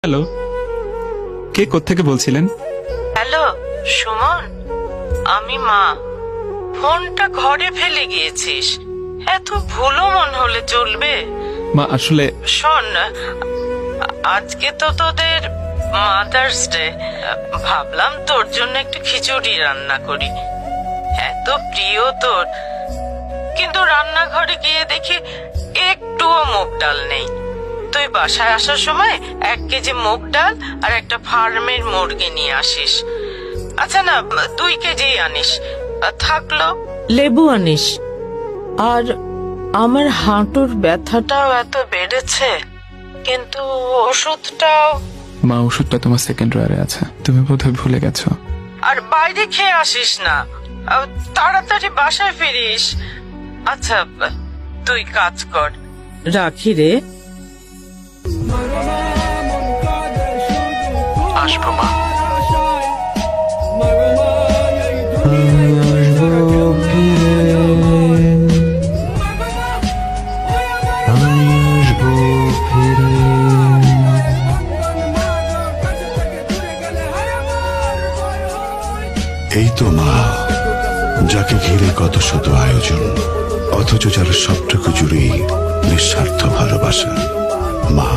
Hello, কে কোত্থেকে বলছিলেন? Hello Suman, আমি মা। ফোনটা ঘরে ফেলে গিয়েছিস, এত ভুলো মন হলে চলবে? মা আসলে শোন, আজকে তো তোদের মাদার্স ডে, ভাবলাম তোর জন্য একটু খিচুড়ি রান্না করি, এত প্রিয় তোর। কিন্তু রান্নাঘরে গিয়ে দেখি একটুও মুগ ডাল নেই। তুই বাসায় আসার সময় 1 কেজি মুগ ডাল আর একটা ফার্মের মুরগি নিয়ে আসিস। আচ্ছা না, 2 কেজি আনিস। থাকলো লেবু আনিস। আর আমার হাঁটুর ব্যথাটাও এত বেড়েছে, কিন্তু ওষুধটাও। মা, ওষুধটা তোমার সেকেন্ড ড্রয়ারে আছে, তুমি বোধহয় ভুলে গেছো। আর বাইরে খেয়ে আসিস না, তাড়াতাড়ি বাসায় ফিরিস। আচ্ছা তুই কাজ কর, রাখি রে। আসবো মা। এই তো মা, যাকে ঘিরে কত শত আয়োজন, অথচ যার সবটুকু জুড়েই নিঃস্বার্থ ভালোবাসা। মা।